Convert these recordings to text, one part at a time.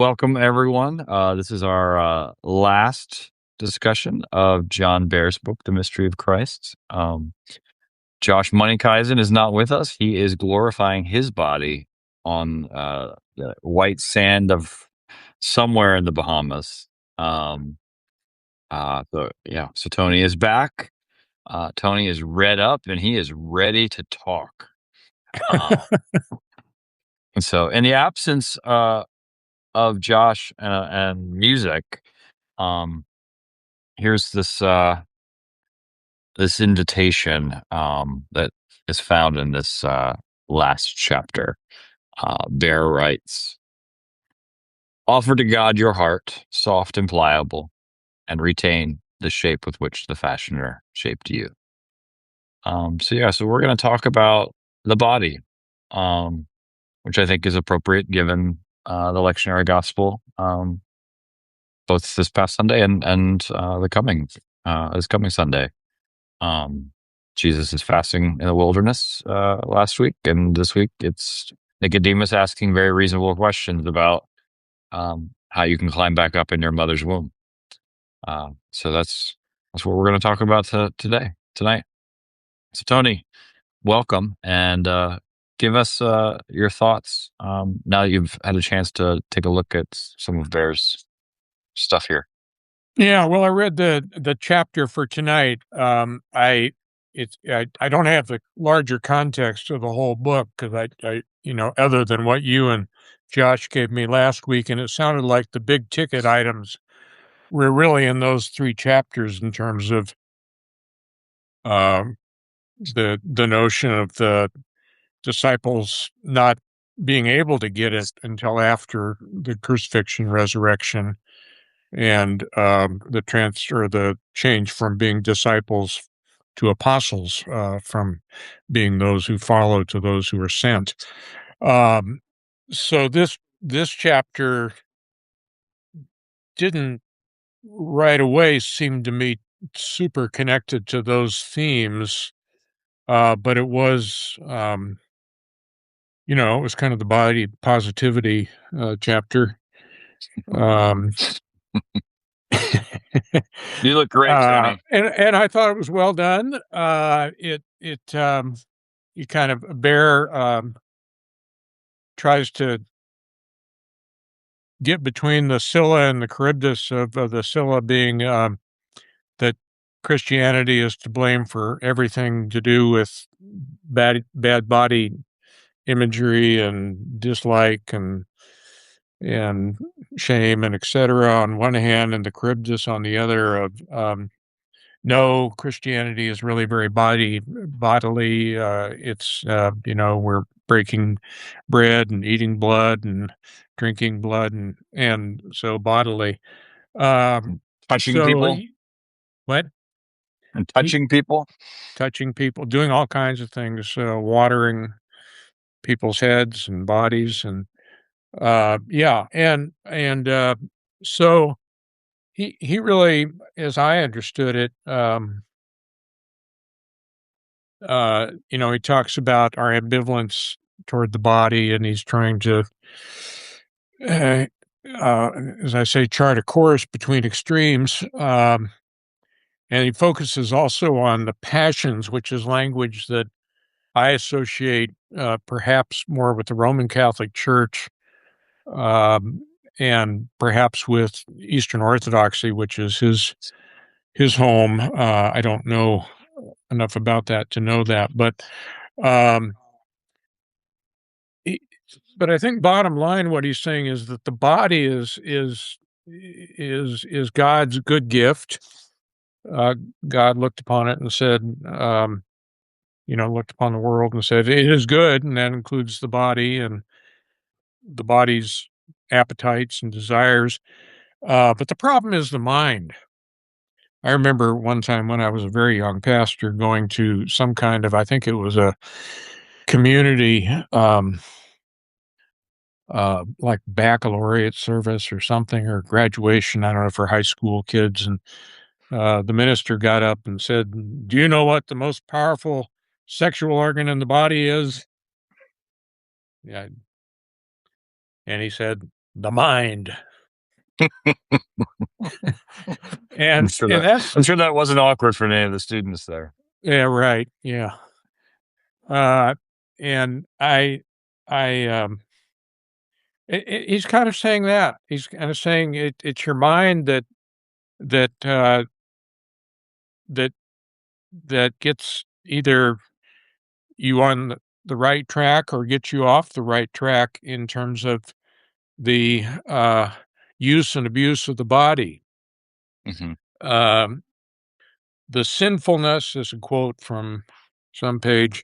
Welcome, everyone. This is our last discussion of John Bear's book, The Mystery of Christ. Josh Moneykeisen is not with us. He is glorifying his body on the white sand of somewhere in the Bahamas. So Tony is back. Tony is read up and he is ready to talk. And so, in the absence of Josh and music, here's this invitation that is found in this last chapter. Bear writes, "Offer to God your heart, soft and pliable, and retain the shape with which the fashioner shaped you." So we're going to talk about the body, which I think is appropriate given the lectionary gospel, both this past Sunday and this coming Sunday. Jesus is fasting in the wilderness last week, and this week it's Nicodemus asking very reasonable questions about how you can climb back up in your mother's womb. So that's what we're going to talk about tonight. So Tony, welcome, and give us your thoughts now that you've had a chance to take a look at some of Bear's stuff here. Yeah, well, I read the chapter for tonight. I don't have the larger context of the whole book because I other than what you and Josh gave me last week, and it sounded like the big ticket items were really in those three chapters in terms of the notion of the disciples not being able to get it until after the crucifixion, resurrection, and the change from being disciples to apostles, from being those who follow to those who are sent. So this chapter didn't right away seem to me super connected to those themes, but it was, it was kind of the body positivity chapter. You look great, Tony. And I thought it was well done. You kind of Bear tries to get between the Scylla and the Charybdis of the Scylla being that Christianity is to blame for everything to do with bad body imagery and dislike and shame and etc. on one hand, and the Charybdis on the other of no, Christianity is really very bodily. It's we're breaking bread and eating blood and drinking blood and so bodily. Touching people. What? And touching people, doing all kinds of things, watering people's heads and bodies, and so he really, as I understood it, he talks about our ambivalence toward the body, and he's trying to, as I say, chart a course between extremes. And he focuses also on the passions, which is language that I associate perhaps more with the Roman Catholic Church, and perhaps with Eastern Orthodoxy, which is his home. I don't know enough about that to know that, but I think bottom line, what he's saying is that the body is God's good gift. God looked upon it and said, looked upon the world and said, it is good. And that includes the body and the body's appetites and desires. But the problem is the mind. I remember one time when I was a very young pastor going to some kind of, I think it was a community, like baccalaureate service or something, or graduation, I don't know, for high school kids. And the minister got up and said, "Do you know what the most powerful sexual organ in the body is?" Yeah. And he said, the mind. I'm And sure and that that's I'm sure that wasn't awkward for any of the students there. yeah, right. Yeah. Uh and he's kind of saying that. He's kind of saying it's your mind that that that gets either you on the right track or gets you off the right track in terms of the use and abuse of the body. Hmm. Um, the sinfulness is a quote from some page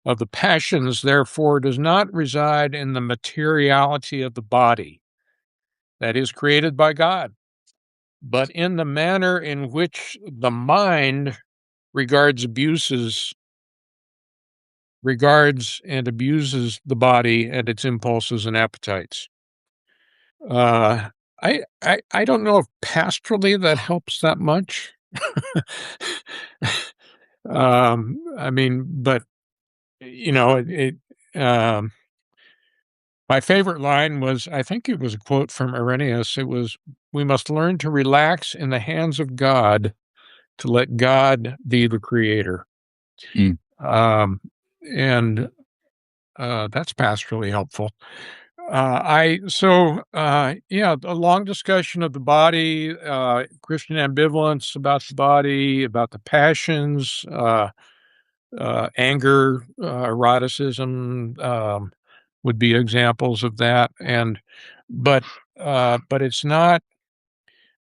of the passions, therefore, does not reside in the materiality of the body that is created by God, but in the manner in which the mind regards and abuses the body and its impulses and appetites. Uh, I don't know if pastorally that helps that much. I mean, but you know, my favorite line was, I think it was a quote from Irenaeus. It was, "We must learn to relax in the hands of God to let God be the creator." Mm. Um, and that's pastorally helpful. Yeah, a long discussion of the body, Christian ambivalence about the body, about the passions, anger, eroticism, would be examples of that. But, but it's not,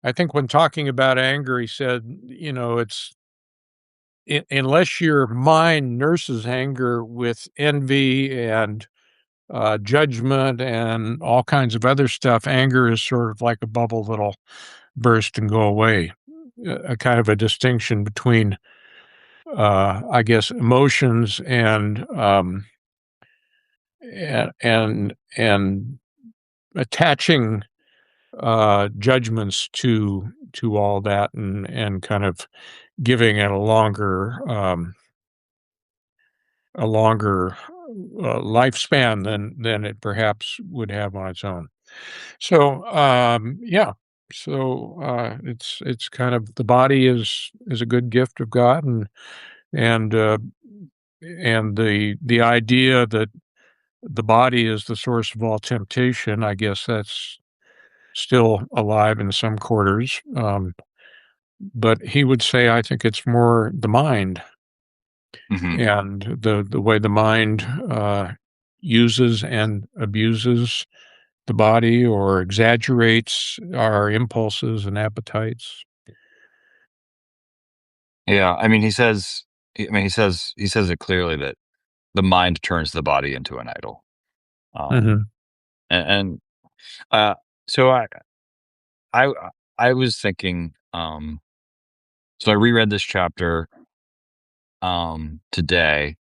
I think when talking about anger, he said, you know, unless your mind nurses anger with envy and judgment and all kinds of other stuff, anger is sort of like a bubble that'll burst and go away. A kind of a distinction between, I guess, emotions and attaching judgments to all that and kind of giving it a longer lifespan than it perhaps would have on its own. So, yeah. So, it's kind of the body is a good gift of God, and, uh, and the idea that the body is the source of all temptation, I guess that's still alive in some quarters, but he would say, I think it's more the mind Hmm. and the way the mind, uses and abuses the body or exaggerates our impulses and appetites. Yeah, I mean, he says it clearly that the mind turns the body into an idol. Um, Mhm, and uh, so I, I was thinking, so I reread this chapter, today,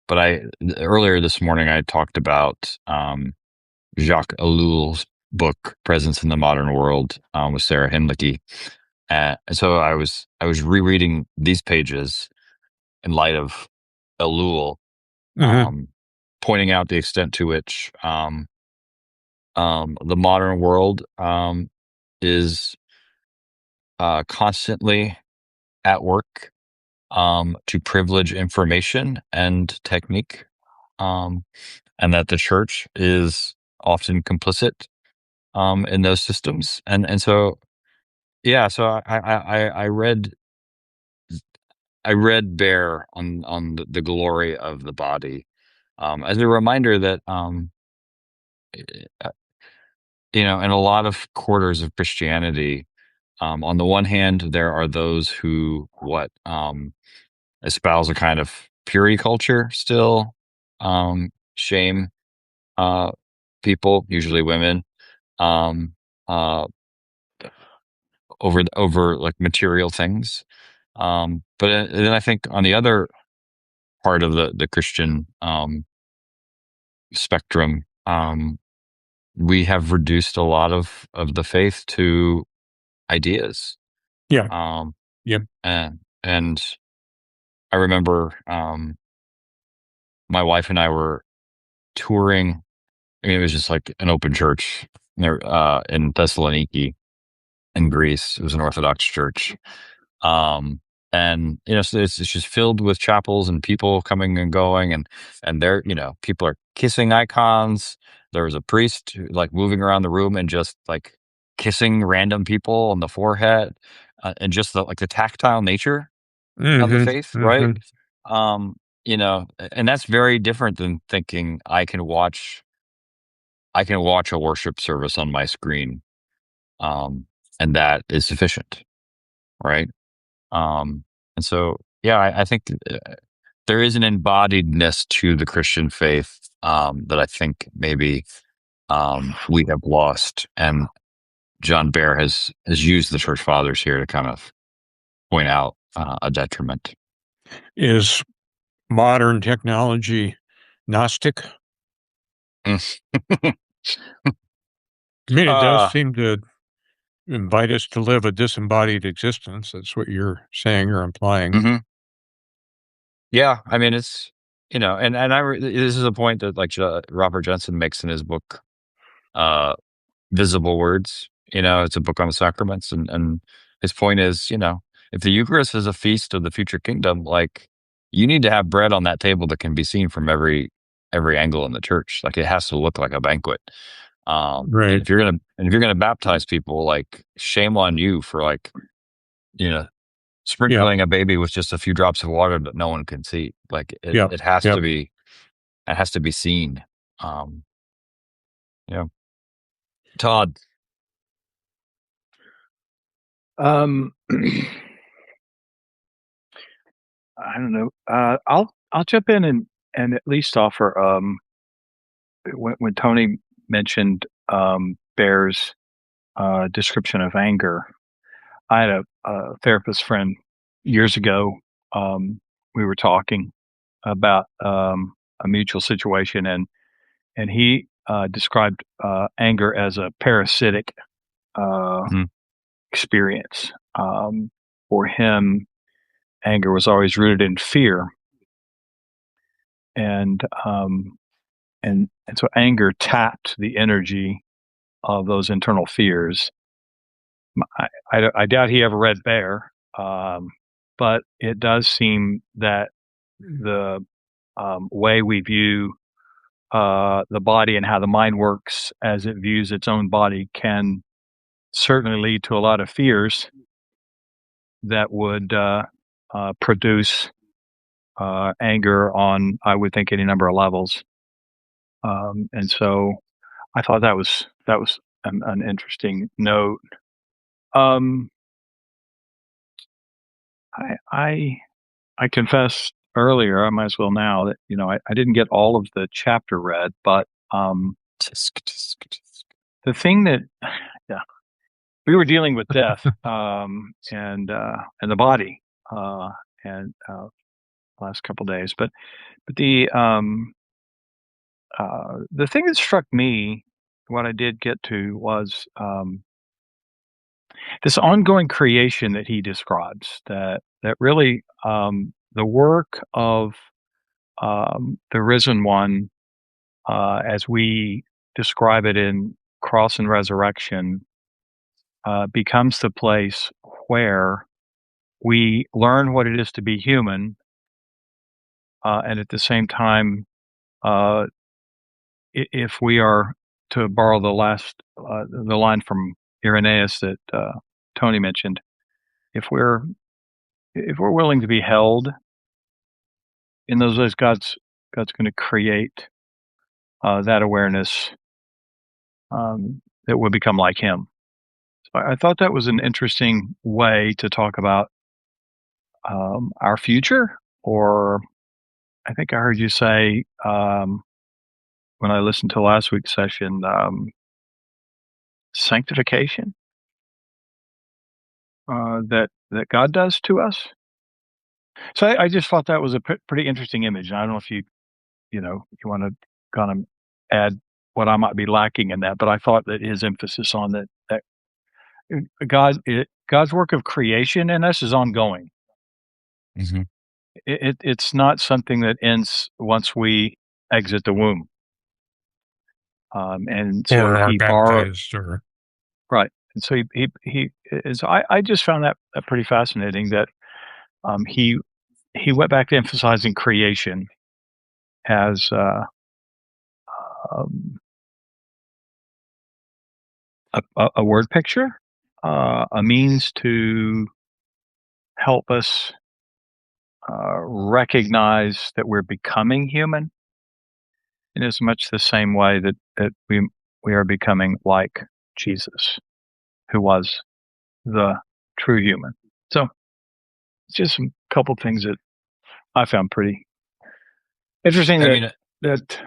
but earlier this morning, I talked about, Jacques Ellul's book, Presence in the Modern World, with Sarah Himlicky. And so I was rereading these pages in light of Ellul, mhm, um, pointing out the extent to which, the modern world, is, constantly at work, to privilege information and technique, um, and that the church is often complicit, in those systems. And so, yeah, so I read Bear on the glory of the body, as a reminder that, uh, in a lot of quarters of Christianity, on the one hand, there are those who espouse a kind of purity culture still, shame, uh, people, usually women, um, uh, over like material things. But then I think on the other part of the Christian, spectrum, we have reduced a lot of the faith to ideas. yeah, Um, yep, and I remember, my wife and I were touring. I mean, it was just like an open church, There, in Thessaloniki in Greece. It was an Orthodox church. Um, and so it's just filled with chapels and people coming and going, and there, people are kissing icons. There was a priest like moving around the room and just like kissing random people on the forehead, and just the tactile nature of the Hmm. faith, right? Hmm. Um, and that's very different than thinking I can watch a worship service on my screen, um, and that is sufficient, right? And so, yeah, I think there is an embodiedness to the Christian faith, that I think maybe, we have lost, and John Bear has used the church fathers here to kind of point out a detriment. Is modern technology Gnostic? I mean, it does uh, seem to invite us to live a disembodied existence. That's what you're saying or implying. mhm. Yeah, I mean it's this is a point that like Robert Jensen makes in his book, uh, Visible Words. It's a book on the sacraments, and his point is, if the Eucharist is a feast of the future kingdom, like you need to have bread on that table that can be seen from every angle in the church. Like it has to look like a banquet. And Right. if you're gonna baptize people, like shame on you for like you know Yep. sprinkling a baby with just a few drops of water that no one can see. Like Yep. Yep. it has to be seen. Um, yeah, Todd. Um, I don't know. I'll jump in and at least offer when Tony mentioned Bear's description of anger. I had a therapist friend years ago. We were talking about a mutual situation, and he described anger as a parasitic uh, Mhm. experience. For him, anger was always rooted in fear, and so anger tapped the energy of those internal fears. I doubt he ever read Bear, but it does seem that the way we view the body and how the mind works as it views its own body can certainly lead to a lot of fears that would produce anger on, I would think, any number of levels. And so I thought that was an interesting note. Um, I I confessed earlier, I might as well now that I didn't get all of the chapter read, but Tisk, tisk, tisk. the thing that yeah, we were dealing with death, and the body, and last couple days, but the thing that struck me, what I did get to was this ongoing creation that he describes, that really the work of the risen one, as we describe it in cross and resurrection, becomes the place where we learn what it is to be human, and at the same time, uh, if we are to borrow the line from Irenaeus that Tony mentioned, if we're willing to be held in those ways, God's going to create that awareness, that will become like Him. So I thought that was an interesting way to talk about our future, or I think I heard you say when I listened to last week's session, sanctification that God does to us. So I just thought that was a pretty interesting image. And I don't know if you want to kind of add what I might be lacking in that, but I thought that his emphasis on that God's work of creation in us is ongoing. Mhm. It's not something that ends once we exit the womb. And so or are he borrowed. baptized, or Right. And so he is. I just found that pretty fascinating that he went back to emphasizing creation as um, a word picture, a means to help us recognize that we're becoming human in as much the same way that we are becoming like Jesus, who was the true human. So it's just a couple things that I found pretty interesting I mean, that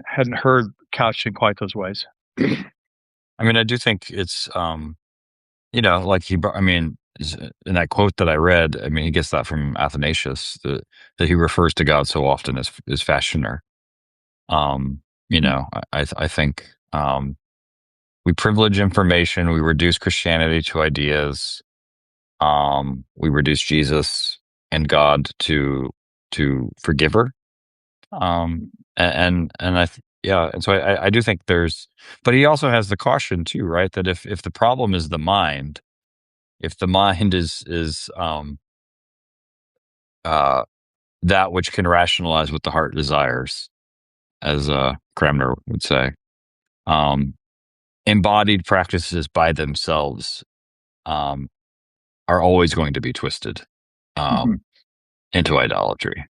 hadn't heard couched in quite those ways. I do think it's, like in that quote that I read, he gets that from Athanasius, that he refers to God so often as fashioner. I think, we privilege information, we reduce Christianity to ideas, we reduce Jesus and God to forgiver. And so I do think but he also has the caution too, right? That if the problem is the mind, if the mind is that which can rationalize what the heart desires, as Cramner would say, um, embodied practices by themselves um, are always going to be twisted into idolatry.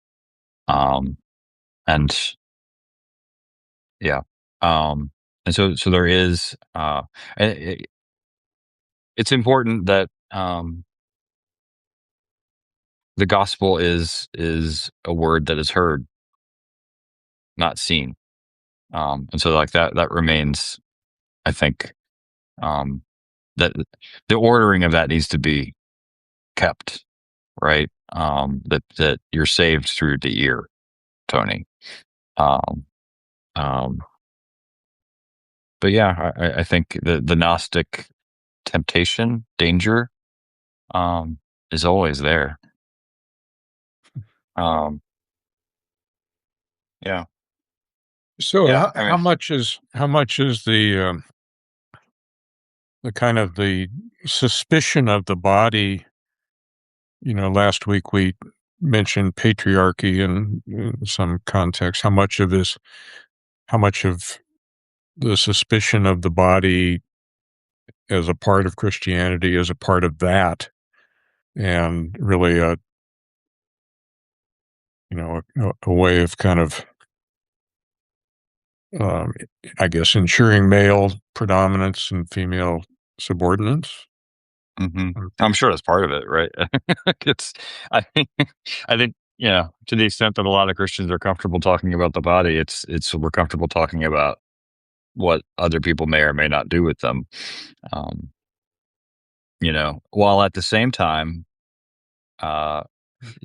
And yeah, and so there is. It's important that the gospel is a word that is heard, not seen. And so like that remains, I think, that the ordering of that needs to be kept, right? That you're saved through the ear, Tony. Um, um, but yeah, I think the Gnostic temptation, danger, is always there. Um, yeah. so Yeah. how much is the kind of the suspicion of the body? Last week we mentioned patriarchy in some context. How much of the suspicion of the body as a part of Christianity is a part of that, and really a way of kind of, um, I guess, ensuring male predominance and female subordinates? hmm I'm sure that's part of it, right? it's, I think, I think, to the extent that a lot of Christians are comfortable talking about the body, we're comfortable talking about what other people may or may not do with them. Um, while at the same time, uh,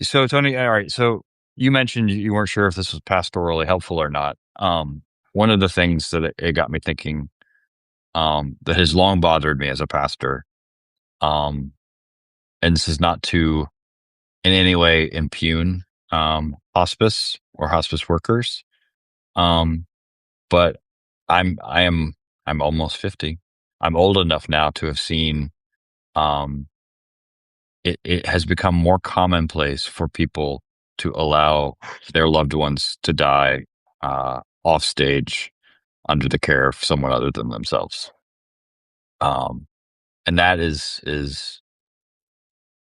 so Tony, all right, so you mentioned you weren't sure if this was pastorally helpful or not. One of the things that it got me thinking, that has long bothered me as a pastor, um, and this is not to in any way impugn hospice or hospice workers. Um, but I'm almost 50. I'm old enough now to have seen um, it has become more commonplace for people to allow their loved ones to die off stage under the care of someone other than themselves. And that is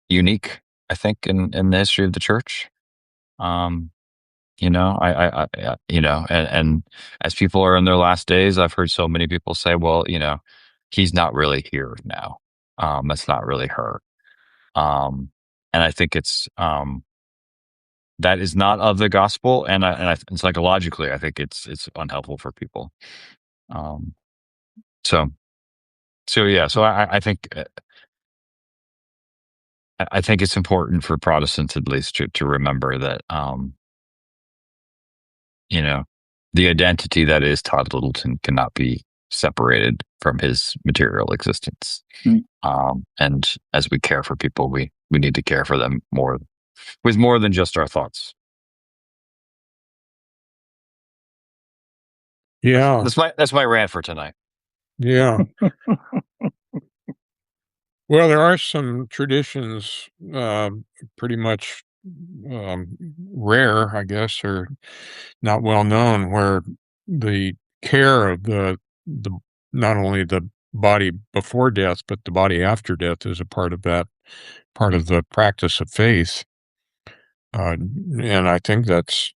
unique, I think, in the history of the church. Um, and as people are in their last days, I've heard so many people say, well, he's not really here now. That's not really her. And I think that is not of the gospel. And psychologically, I think it's unhelpful for people. Um, so, yeah, so I think it's important for Protestants, at least, to remember that, the identity that is Todd Littleton cannot be separated from his material existence. And as we care for people, we need to care for them with more than just our thoughts. Yeah. That's my rant for tonight. Yeah. Well, there are some traditions, pretty much, rare, I guess, or not well known, where the care of the not only the body before death, but the body after death is a part of that, part of the practice of faith. And I think that's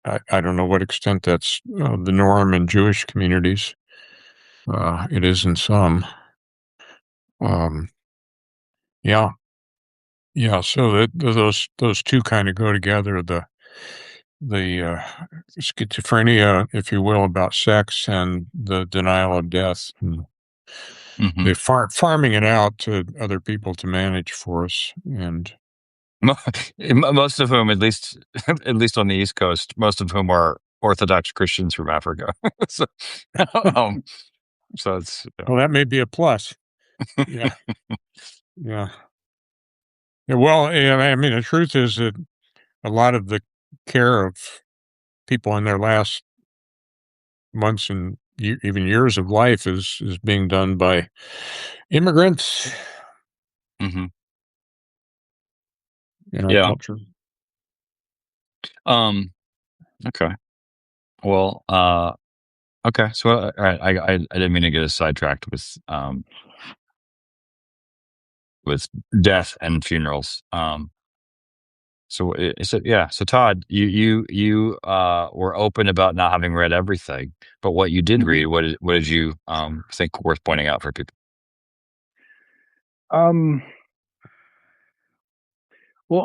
I don't know what extent that's, the norm in Jewish communities. It is in some. Um, yeah. Yeah, so those 2 kinda go together, the schizophrenia, if you will, about sex and the denial of death, and Hmm. the farming it out to other people to manage for us, and Most of whom, at least on the East Coast, most of whom are Orthodox Christians from Africa. so, um, so it's well, that may be a plus. Yeah, yeah. Yeah, well, yeah, I mean, the truth is that a lot of the care of people in their last months and even years of life is being done by immigrants hmm in our yeah. culture. Um, okay. Well, okay. So, all right, I didn't mean to get us sidetracked with death and funerals. So Todd, you were open about not having read everything, but what you did Mhm. read, what did you think worth pointing out for people? Um, well,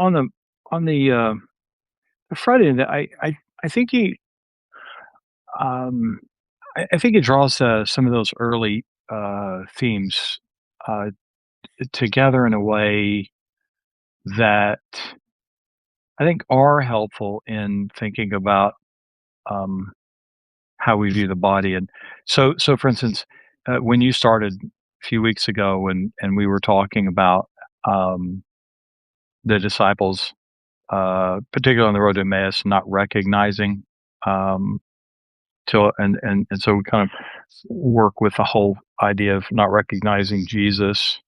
the Friday, I think um, I think he draws some of those early themes uh, together in a way that I think are helpful in thinking about um, how we view the body. And so for instance, when you started a few weeks ago, and we were talking about um, the disciples, particularly on the road to Emmaus, not recognizing um, till and so we kind of work with the whole idea of not recognizing Jesus.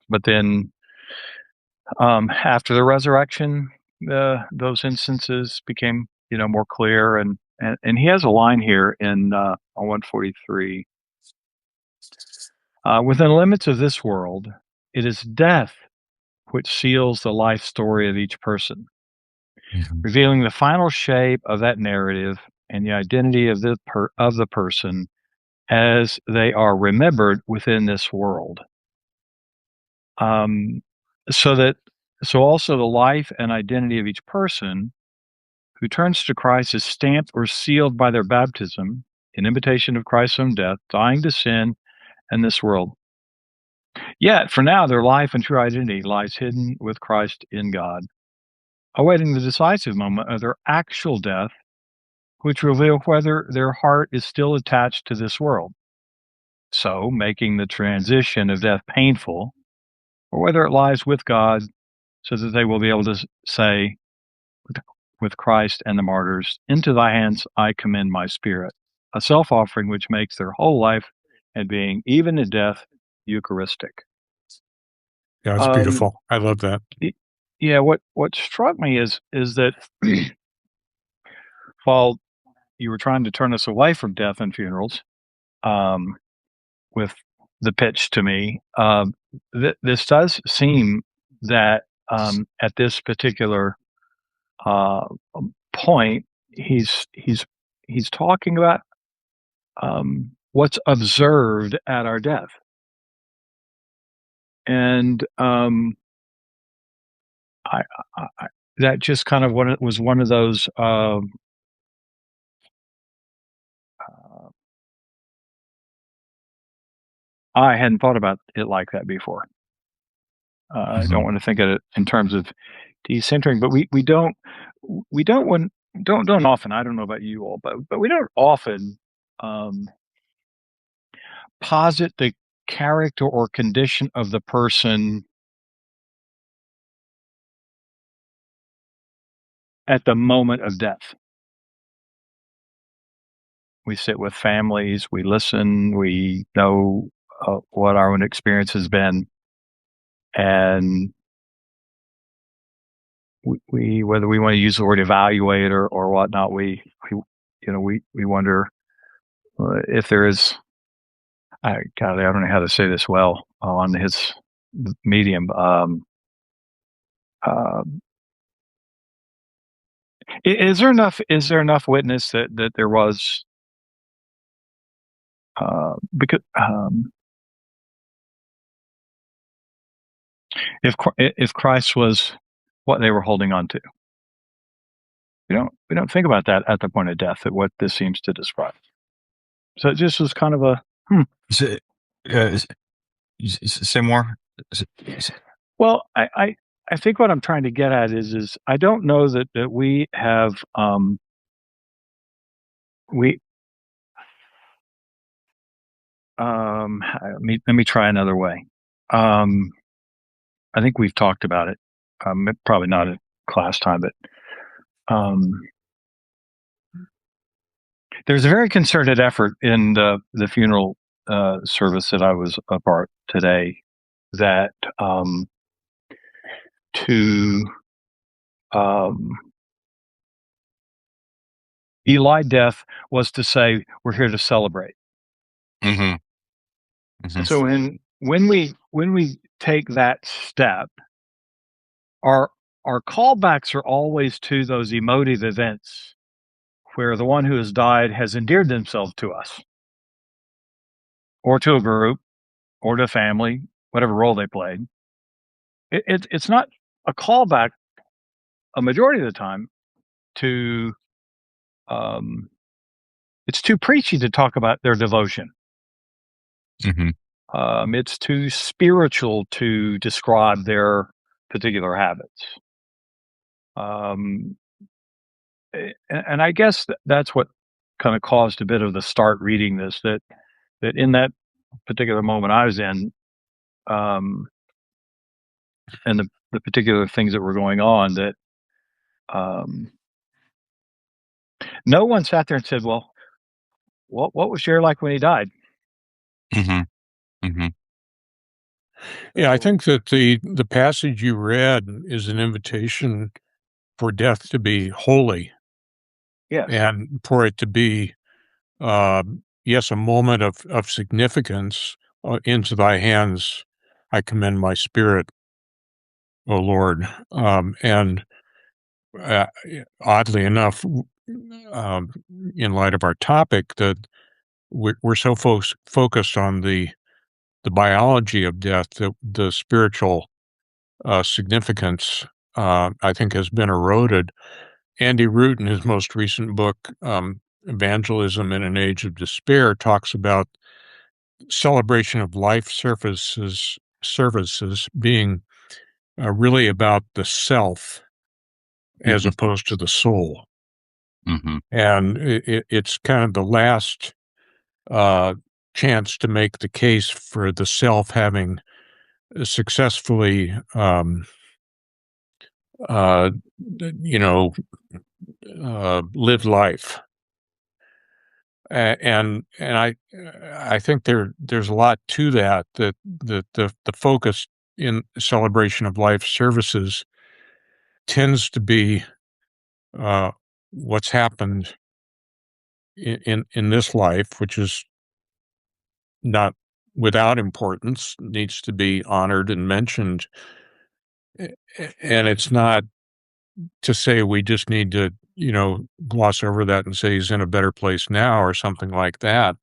But then after the resurrection, those instances became more clear, and he has a line here in on 143. Within the limits of this world, it is death which seals the life story of each person, Mhm. revealing the final shape of that narrative and the identity of the person as they are remembered within this world. Um, so that so also the life and identity of each person who turns to Christ is stamped or sealed by their baptism in imitation of Christ's own death, dying to sin and this world. Yet, for now, their life and true identity lies hidden with Christ in God, awaiting the decisive moment of their actual death, which will reveal whether their heart is still attached to this world, so making the transition of death painful, or whether it lies with God, so that they will be able to say, with Christ and the martyrs, into thy hands I commend my spirit, a self offering which makes their whole life and being, even in death, Eucharistic. Yeah, it's Um, beautiful. I love that. yeah, what struck me is that while you were trying to turn us away from death and funerals, um, with the pitch to me, this does seem that at this particular uh, point, he's talking about what's observed at our death, and I, I that just kind of was one of those. Uh, I hadn't thought about it like that before. I don't Mhm. want to think of it in terms of decentering, but we don't when don't often. I don't know about you all, but we don't often um, posit the character or condition of the person at the moment of death. we sit with families, we listen, we know what our own experience has been, and we whether we want to use the word evaluate or whatnot, we wonder if there is. I don't know how to say this well on his medium. Is there enough? Is there enough witness that there was? Because if Christ was what they were holding on to, we don't think about that at the point of death. At what this seems to describe. So it just was kind of a. So, say more. Well, I think what I'm trying to get at is I don't know that we have let me try another way. I think we've talked about it. Probably not at class time, but there's a very concerted effort in the funeral service that I was a part today that to Eli death was to say we're here to celebrate. Mm-hmm. Mm-hmm. So when we take that step, our callbacks are always to those emotive events where the one who has died has endeared themselves to us, or to a group, or to a family, whatever role they played. It's not a callback a majority of the time to it's too preachy to talk about their devotion. Mm-hmm. It's too spiritual to describe their particular habits. And I guess that's what kind of caused a bit of the start reading this, that in that particular moment I was in, and the particular things that were going on, that no one sat there and said, well, what was Jerry like when he died? Mm-hmm. Mm-hmm. Yeah, I think that the passage you read is an invitation for death to be holy. Yes. And for it to be, yes, a moment of significance. Into thy hands I commend my spirit, O Lord. And oddly enough, in light of our topic, that we're so focused on the biology of death, that the spiritual significance, I think, has been eroded. Andy Root, in his most recent book, Evangelism in an Age of Despair, talks about celebration of life services being really about the self as Mm-hmm. opposed to the soul. Mm-hmm. And it's kind of the last chance to make the case for the self having successfully, lived life. And I think there's a lot to that the focus in celebration of life services tends to be what's happened in this life, which is not without importance, needs to be honored and mentioned. And it's not to say we just need to, gloss over that and say he's in a better place now or something like that.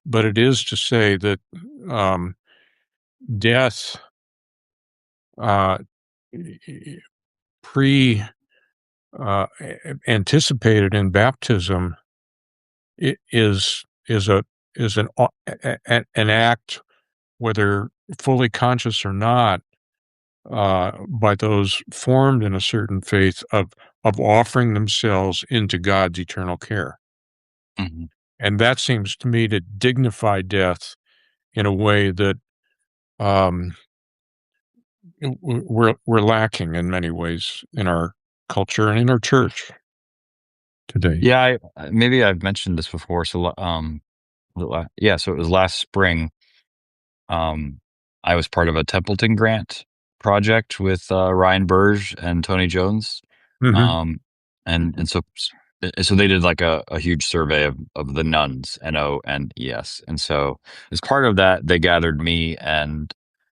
But it is to say that death, uh, pre anticipated in baptism, is an act, whether fully conscious or not, by those formed in a certain faith, of offering themselves into God's eternal care. Mm-hmm. And that seems to me to dignify death in a way that we're lacking in many ways in our culture and in our church. today. Yeah, maybe I've mentioned this before. So, so it was last spring. I was part of a Templeton grant project with Ryan Burge and Tony Jones. Mm-hmm. And so they did like a huge survey of the nuns, NONES. And so as part of that, they gathered me and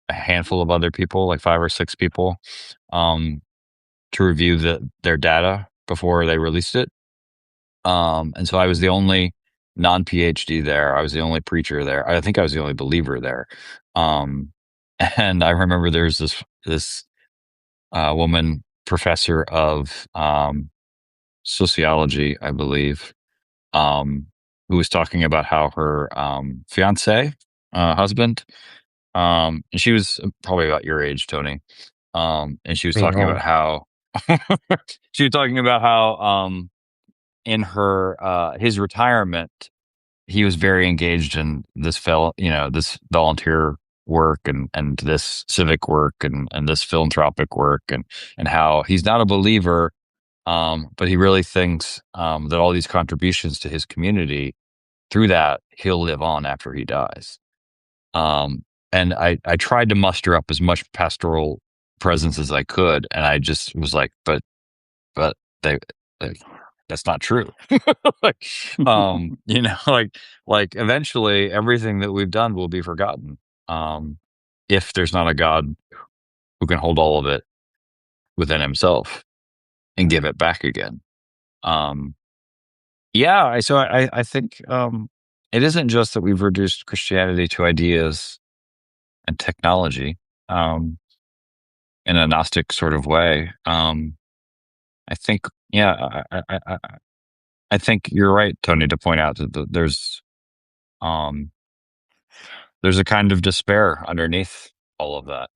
a handful of other people, like 5 or 6 people, um, to review their data before they released it. And so I was the only non-PhD there. I was the only preacher there. I think I was the only believer there. Um, and I remember there's this woman professor of sociology, I believe, who was talking about how her fiance, husband, and she was probably about your age, Tony. And she was talking about Oh, how in her his retirement he was very engaged in this volunteer work and this civic work and this philanthropic work and how he's not a believer, but he really thinks that all these contributions to his community, through that he'll live on after he dies. And I tried to muster up as much pastoral presence as I could, and I just was like, but they, like, that's not true. like, like eventually everything that we've done will be forgotten. If there's not a God who can hold all of it within himself and give it back again. Um, so I think, it isn't just that we've reduced Christianity to ideas and technology, in a Gnostic sort of way. I think, yeah, I think you're right, Tony, to point out that um, there's a kind of despair underneath all of that.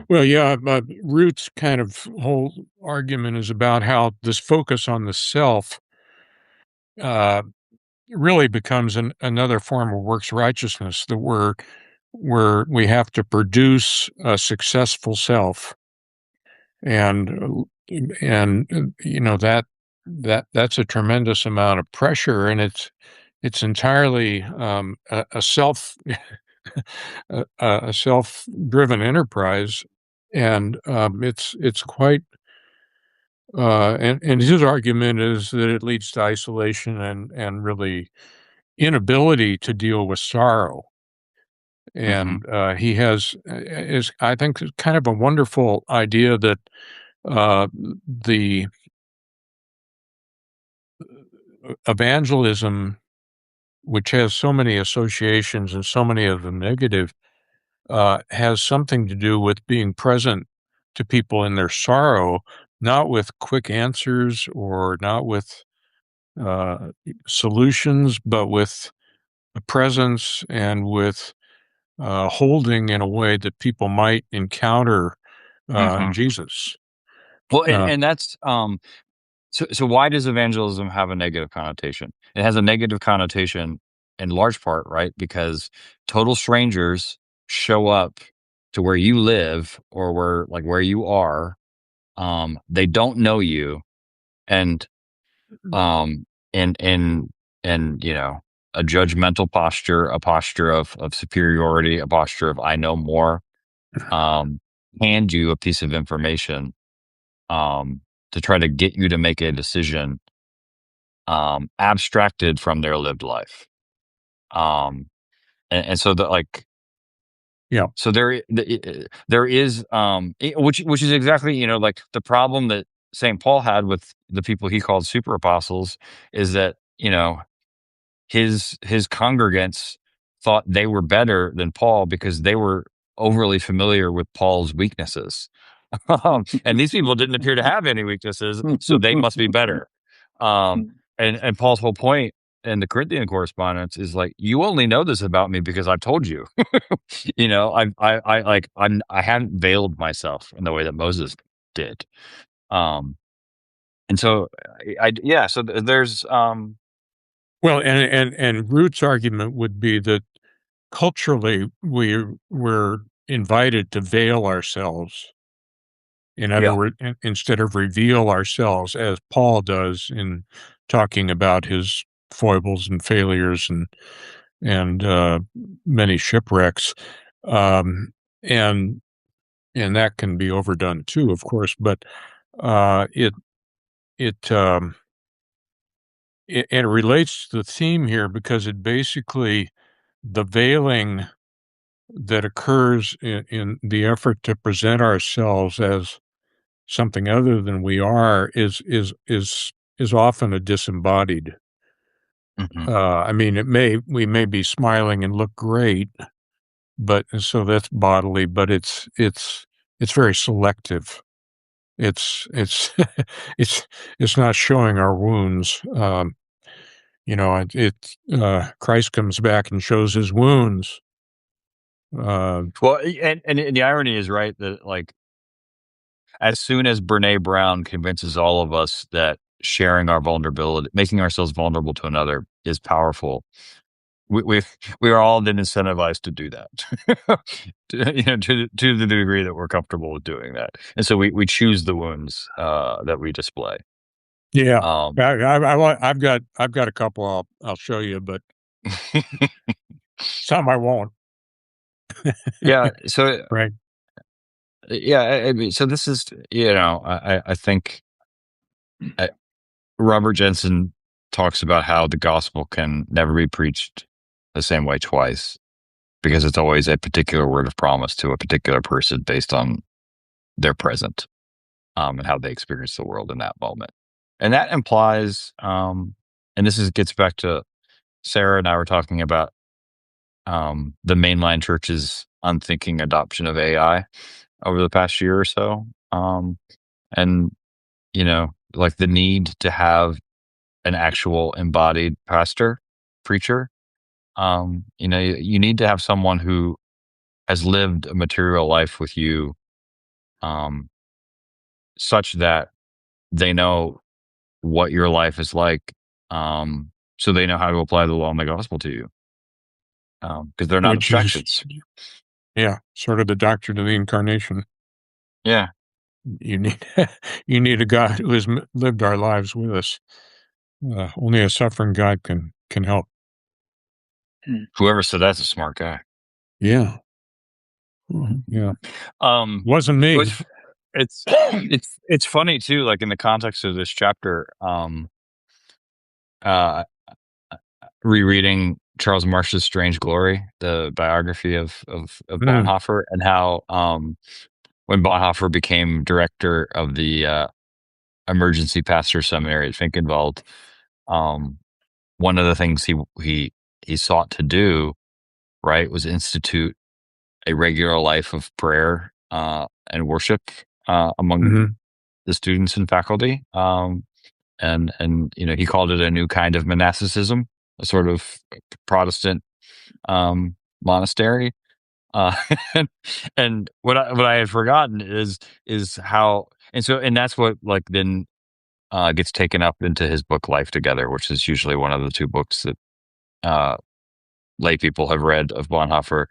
well, yeah. Root's kind of whole argument is about how this focus on the self uh, really becomes another form of works righteousness. That we have to produce a successful self, and that's a tremendous amount of pressure, and it's entirely a self a self-driven enterprise, and it's quite and his argument is that it leads to isolation and really inability to deal with sorrow. Hmm. And he has is I think kind of a wonderful idea that uh, the evangelism, which has so many associations and so many of them negative, has something to do with being present to people in their sorrow, not with quick answers or not with uh, solutions, but with a presence and with holding in a way that people might encounter Hmm. Jesus. Well, Uh, and that's so why does evangelism have a negative connotation? It has a negative connotation in large part, right? Because total strangers show up to where you live or where you are. They don't know you, and um, and a judgmental posture, a posture of superiority, a posture of I know more. Um, Hand you a piece of information, um, to try to get you to make a decision, abstracted from their lived life. Um, and so that yeah. so there is, which is exactly, like the problem that St. Paul had with the people he called super apostles is that, his congregants thought they were better than Paul because they were overly familiar with Paul's weaknesses. And these people didn't appear to have any weaknesses, so they must be better. And Paul's whole point in the Corinthian correspondence is like, you only know this about me because I've told you. I hadn't veiled myself in the way that Moses did. Um, and so there's Well, and Root's argument would be that culturally we're invited to veil ourselves In other words, instead of reveal ourselves, as Paul does in talking about his foibles and failures and many shipwrecks, um, and that can be overdone too, of course. But it it it relates to the theme here because it basically the veiling that occurs in the effort to present ourselves as something other than we are is often a disembodied. Mhm. I mean, we may be smiling and look great, but so that's bodily, but it's very selective. It's it's not showing our wounds. Christ comes back and shows his wounds. Well, and the irony is, right, that like as soon as Brene Brown convinces all of us that sharing our vulnerability, making ourselves vulnerable to another is powerful, we we are all then incentivized to do that, to the degree that we're comfortable with doing that, and so we choose the wounds that we display. Yeah, Um, I've got a couple I'll show you, but some I won't. yeah, so Right. yeah, I mean, so this is I think Robert Jensen talks about how the gospel can never be preached the same way twice because it's always a particular word of promise to a particular person based on their present, and how they experience the world in that moment. And that implies, and gets back to Sarah and I were talking about the mainline church's unthinking adoption of AI over the past year or so. And, like the need to have an actual embodied pastor, preacher. You need to have someone who has lived a material life with you, um, such that they know what your life is like, so they know how to apply the law and the gospel to you, because they're not Which is, abstractions. yeah, sort of the doctrine of the incarnation. Yeah, You need you need a God who has lived our lives with us. Only a suffering God can help. whoever said that's a smart guy. Yeah. Yeah. Um, Wasn't me. it's it's funny too, like in the context of this chapter. Uh, Rereading Charles Marsh's Strange Glory, the biography of Mm, Bonhoeffer, and how when Bonhoeffer became director of the emergency pastor seminary at Finkenwald, um, one of the things he sought to do, right, was institute a regular life of prayer and worship among mhm. the students and faculty. And he called it a new kind of monasticism, a sort of Protestant monastery. Uh, and what I had forgotten is how, and that's what like then gets taken up into his book Life Together, which is usually one of the two books that uh, lay people have read of Bonhoeffer.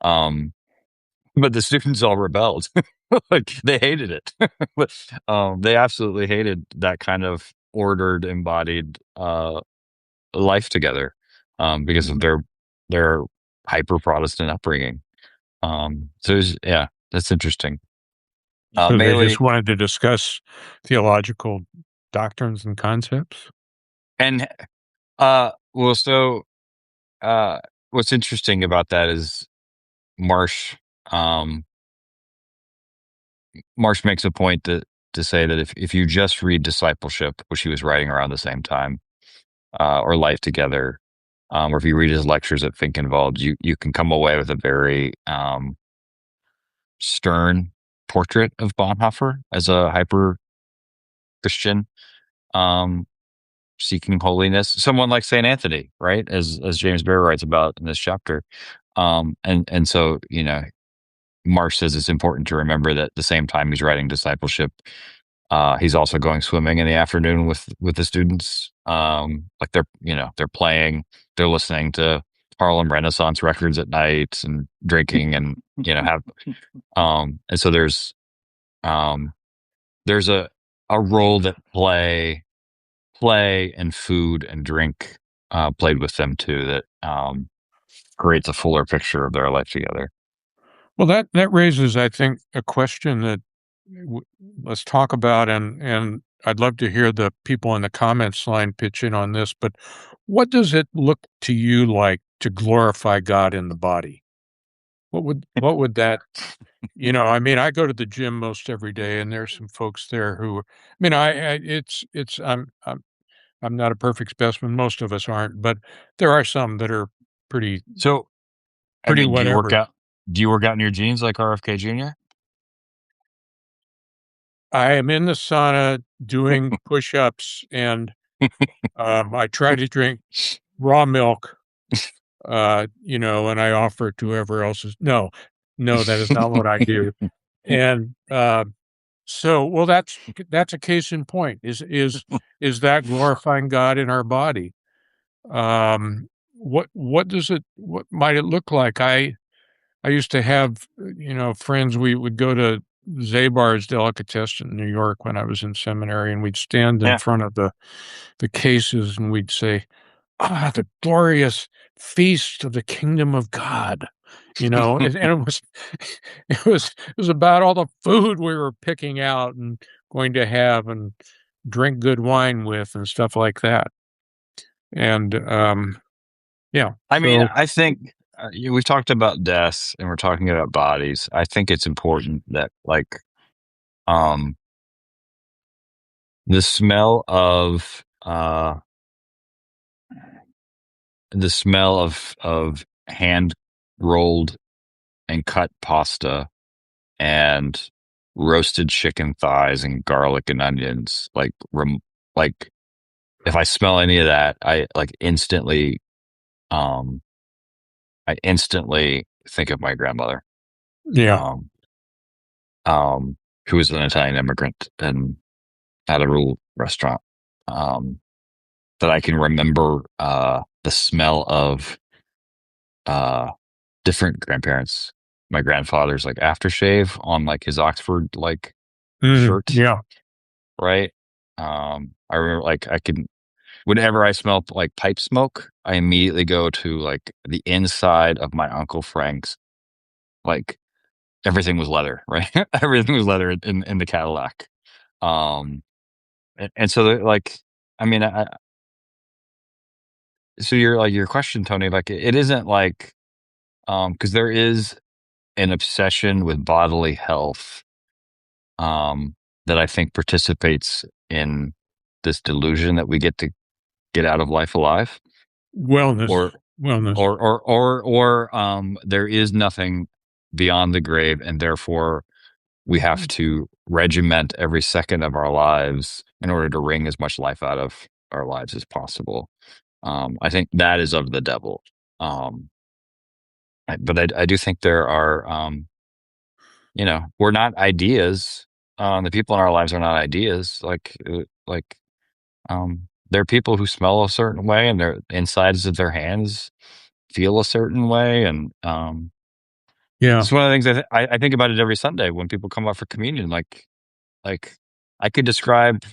Um, but the students all rebelled. Like they hated it. But they absolutely hated that kind of ordered, embodied life together, because of their hyper Protestant upbringing. Yeah, that's interesting. So they Melee just wanted to discuss theological doctrines and concepts? and well, so uh, what's interesting about that is Marsh. Um, Marsh makes a point to say that if you just read Discipleship, which he was writing around the same time, or Life Together, or if you read his lectures at Finkenwald, you can come away with a very stern portrait of Bonhoeffer as a hyper Christian, um, seeking holiness. Someone like Saint Anthony, right? As James Bear writes about in this chapter. And so Marsh says it's important to remember that at the same time he's writing Discipleship, he's also going swimming in the afternoon with the students. Like they're playing, they're listening to Harlem Renaissance records at night and drinking and have and so there's there's a role that play and food and drink played with them too, that creates a fuller picture of their life together. Well, that raises, I think, a question that let's talk about, and I'd love to hear the people in the comments line pitch in on this. But what does it look to you like to glorify God in the body? What would that, I mean, I go to the gym most every day, and there's some folks there who, I mean, it's I'm not a perfect specimen. Most of us aren't, but there are some that are pretty So, I pretty mean, do you work whatever. out? Do you work out in your jeans like RFK Jr.? I am in the sauna doing push-ups, and I try to drink raw milk, and I offer it to whoever else is. No, no, that is not what I do. And so, well, that's a case in point. Is that glorifying God in our body? What might it look like? I used to have, friends. We would go to Zabar's Delicatessen in New York when I was in seminary, and we'd stand in Yeah. front of the cases, and we'd say, "Ah, the glorious feast of the kingdom of God." And it was, it was about all the food we were picking out and going to have and drink good wine with and stuff like that. And yeah, I mean, so I think we've talked about death and we're talking about bodies. I think it's important that, like, um, the smell of hand rolled and cut pasta and roasted chicken thighs and garlic and onions, like if I smell any of that, um I instantly think of my grandmother, yeah, um who was an Italian immigrant and had a little restaurant, um that I can remember the smell of uh different grandparents. My grandfather's like aftershave on like his Oxford like shirt, yeah, right? I remember, like, I can, whenever I smell like pipe smoke, I immediately go to like the inside of my Uncle Frank's. Like, everything was leather, right? Everything was leather in the Cadillac. Um, and so like, I mean, so your question, Tony, like it isn't like, because there is an obsession with bodily health, um, that I think participates in this delusion that we get to get out of life alive, wellness, or wellness. there is nothing beyond the grave, and therefore we have to regiment every second of our lives in order to wring as much life out of our lives as possible. I think that is of the devil. Um, but I do think there are, we're not ideas. The people in our lives are not ideas. They're people who smell a certain way, and their insides of their hands feel a certain way, and Yeah, it's one of the things I think about it every Sunday when people come up for communion. Like I could describe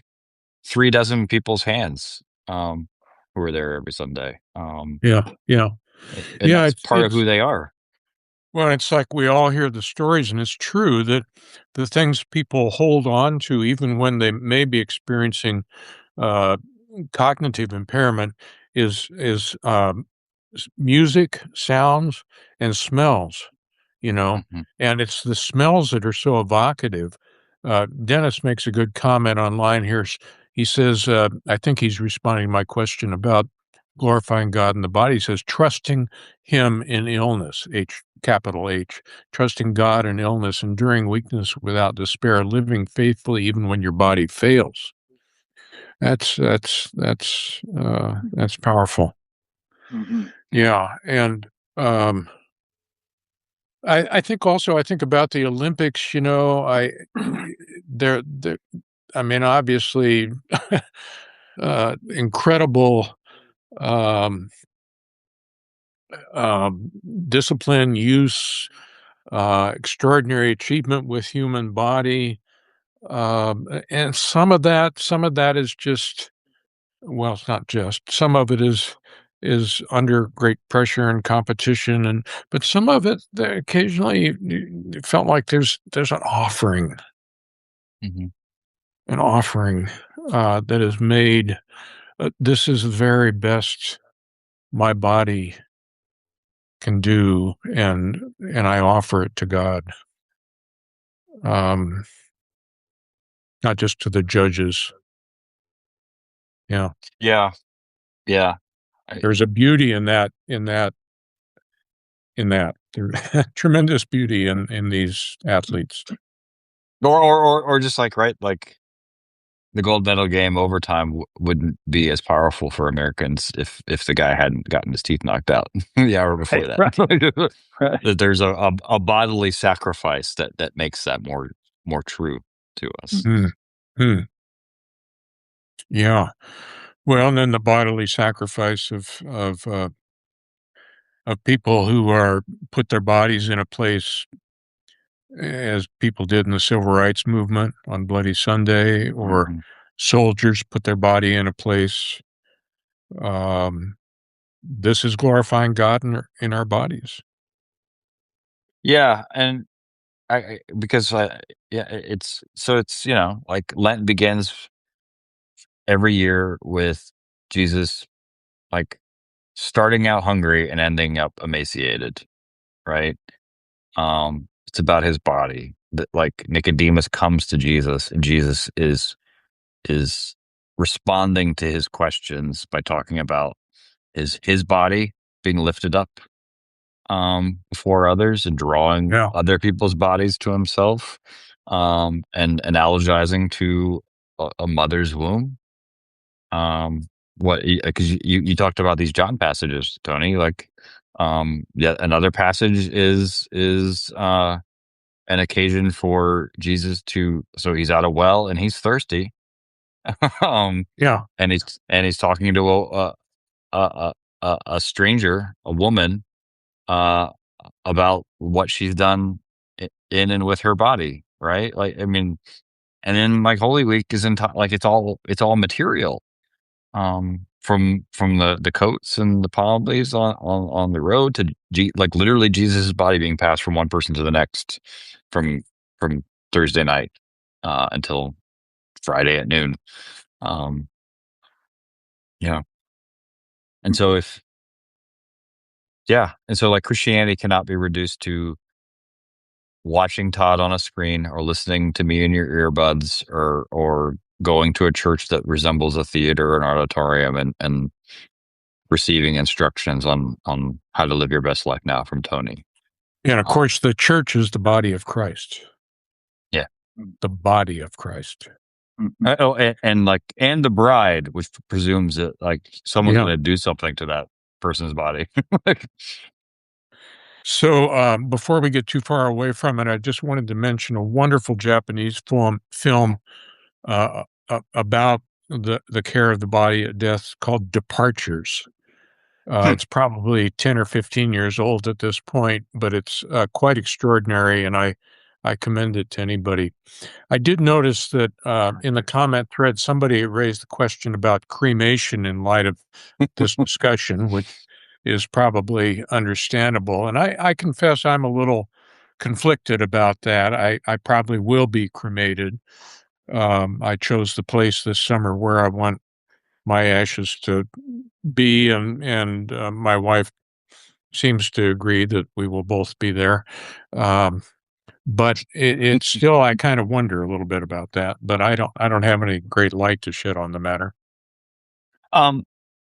3 dozen people's hands, who are there every Sunday, yeah, yeah, and yeah. that's It's part of who it's they are. well, it's like we all hear the stories, and it's true that the things people hold on to, even when they may be experiencing uh, cognitive impairment, is music, sounds, and smells. you know, Mhm. and it's the smells that are so evocative. Dennis makes a good comment online here. He says, I think he's responding to my question about glorifying God in the body. He says, trusting Him in illness, capital H, trusting God in illness, enduring weakness without despair, living faithfully even when your body fails. That's powerful. Yeah, and um, I think also I think about the Olympics, they're I mean, obviously, incredible, um, um, discipline, use, extraordinary achievement with human body, And some of that is just, well, it's not just, some of it is under great pressure and competition, but some of it, occasionally it felt like there's an offering, Mm-hmm. that is made. This is the very best my body can do, and I offer it to God, um, not just to the judges. Yeah, Yeah. Yeah. there's a beauty in that. There's tremendous beauty in these athletes. Or just like, right, like the gold medal game overtime wouldn't be as powerful for Americans if the guy hadn't gotten his teeth knocked out the hour before that. Right. Right. That there's a bodily sacrifice that makes that more true to us. Hmm. Hmm. Yeah. Well, and then the bodily sacrifice of people who are put their bodies in a place, as people did in the civil rights movement on Bloody Sunday, or Mm-hmm. soldiers put their body in a place. Um, this is glorifying God in our bodies. Yeah, and because yeah, it's like Lent begins every year with Jesus like starting out hungry and ending up emaciated, right? It's about his body. That like Nicodemus comes to Jesus, and Jesus is responding to his questions by talking about his body being lifted up before others and drawing Yeah. other people's bodies to himself, and analogizing to a mother's womb. What because you talked about these John passages, Tony, like yeah, another passage is an occasion for Jesus to, so he's at a well and he's thirsty. um Yeah. and he's talking to a stranger, a woman, uh about what she's done in and with her body, right? Like, I mean, and then like Holy Week is like it's all material, from the coats and the palm leaves on the road to like literally Jesus' body being passed from one person to the next, from from Thursday night until Friday at noon. um yeah and so if yeah and so like Christianity cannot be reduced to watching Todd on a screen or listening to me in your earbuds, or going to a church that resembles a theater or an auditorium, and receiving instructions on how to live your best life now from Tony. And of course, the church is the body of Christ. Yeah. The body of Christ. Oh, and the bride, which presumes that like someone's Yeah. going to do something to that person's body. So before we get too far away from it, I just wanted to mention a wonderful Japanese film about the care of the body at death, called Departures. It's probably 10 or 15 years old at this point, but it's quite extraordinary, and I commend it to anybody. I did notice that in the comment thread, somebody raised the question about cremation in light of this discussion, which is probably understandable. And I confess I'm a little conflicted about that. I probably will be cremated. I chose the place this summer where I want my ashes to be, and my wife seems to agree that we will both be there. Um, but it's still, I kind of wonder a little bit about that, but I don't have any great light to shed on the matter. um,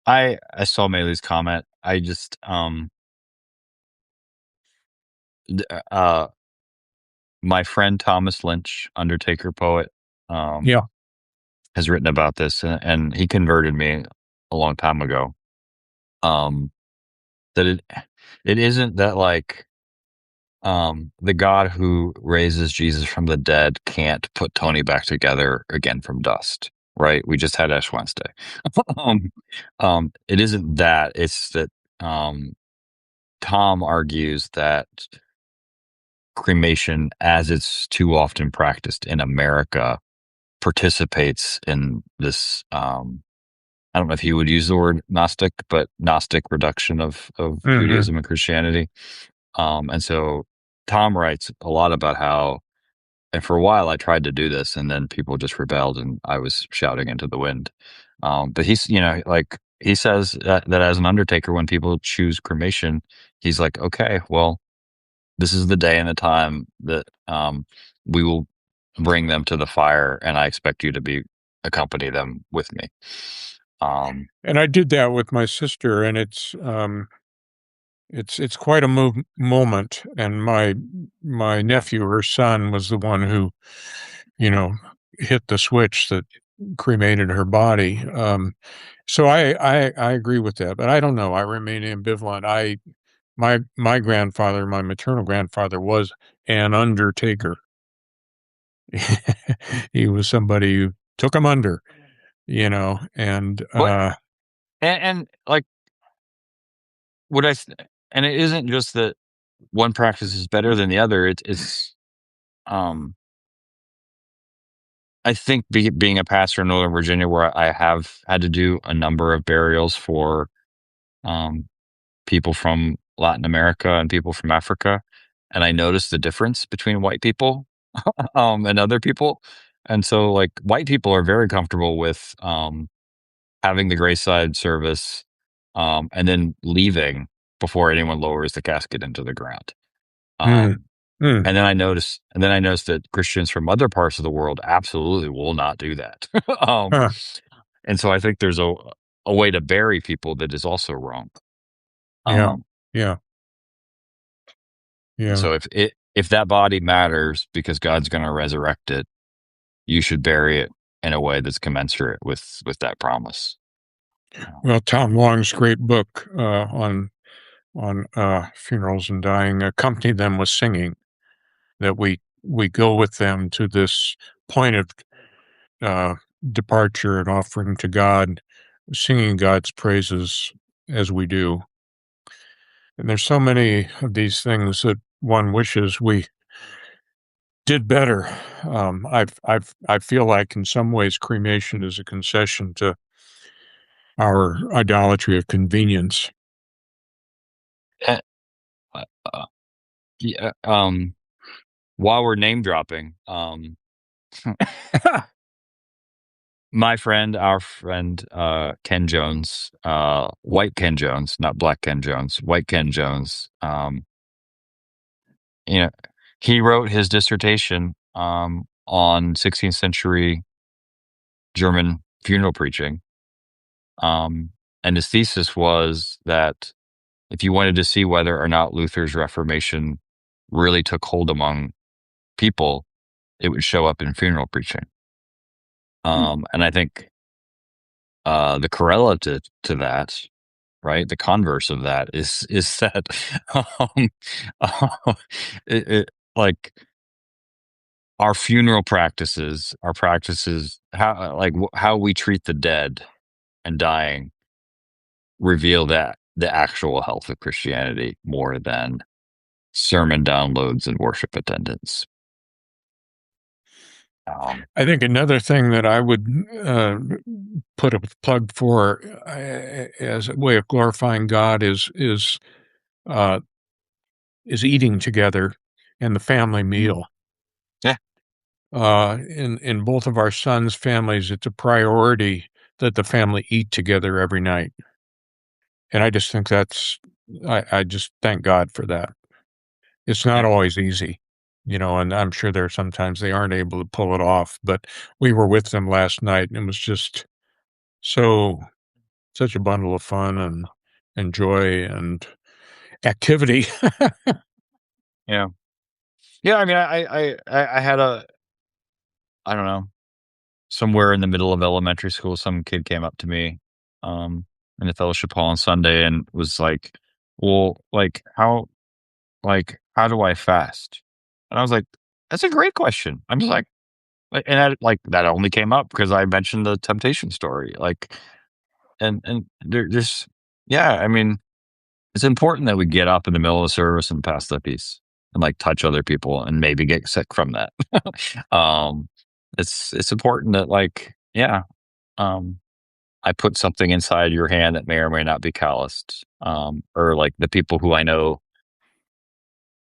I saw Maylee's comment. I just uh, my friend Thomas Lynch, Undertaker poet, um, Yeah. has written about this, and he converted me a long time ago. Um, that it isn't that like the God who raises Jesus from the dead can't put Tony back together again from dust, right? We just had Ash Wednesday. um, it isn't that. It's that Tom argues that cremation, as it's too often practiced in America, participates in this. I don't know if he would use the word Gnostic, but Gnostic reduction of Hmm. Judaism and Christianity. And so Tom writes a lot about how, and for a while I tried to do this, and then people just rebelled, and I was shouting into the wind. But he's, like he says that as an undertaker, when people choose cremation, he's like, okay, well, this is the day and the time that we will bring them to the fire, and I expect you to accompany them with me. And I did that with my sister, and it's quite a moment. And my nephew, her son, was the one who, you know, hit the switch that cremated her body. So I agree with that, but I don't know. I remain ambivalent. My grandfather, my maternal grandfather, was an undertaker. He was somebody who took him under, and But and like what and it isn't just that one practice is better than the other. It's um I think being a pastor in Northern Virginia, where I have had to do a number of burials for um, people from Latin America and people from Africa, and I noticed the difference between white people and other people. And so, like, white people are very comfortable with having the graveside service and then leaving before anyone lowers the casket into the ground. mm, Um, mm, and then I noticed that Christians from other parts of the world absolutely will not do that. huh, And so I think there's a way to bury people that is also wrong. yeah, Um, yeah, and yeah. so if that body matters because God's going to resurrect it, you should bury it in a way that's commensurate with that promise. Well, Tom Long's great book on funerals and dying accompanied them with singing. That we go with them to this point of uh, departure and offering to God, singing God's praises as we do. And there's so many of these things that one wishes we did better. I feel like in some ways cremation is a concession to our idolatry of convenience. Eh, uh, yeah, while we're name dropping, our friend, Ken Jones, white Ken Jones, not black Ken Jones, white Ken Jones, you know, he wrote his dissertation, on 16th century German funeral preaching. Um, and his thesis was that if you wanted to see whether or not Luther's Reformation really took hold among people, it would show up in funeral preaching. And I think the correlative to that, right, the converse of that is that um, like our funeral practices, our practices, how we treat the dead and dying, reveal that the actual health of Christianity more than sermon downloads and worship attendance. I think another thing that I would put a plug for as a way of glorifying God uh, is eating together and the family Mm. meal. Yeah, In both of our sons' families, it's a priority that the family eat together every night, and I just think I just thank God for that. It's not yeah, always easy, and I'm sure there are sometimes they aren't able to pull it off, but we were with them last night, and it was just so such a bundle of fun and joy and activity. yeah, yeah. I mean, I had I don't know, somewhere in the middle of elementary school, some kid came up to me, um, in the fellowship hall on Sunday and was like, "Well, how do I fast?" And I was like, "That's a great question." I'm just and that only came up because I mentioned the temptation story, and there's, yeah, I mean, it's important that we get up in the middle of the service and pass that piece. and like touch other people and maybe get sick from that. It's important that like, yeah, I put something inside your hand that may or may not be calloused. Or like the people who I know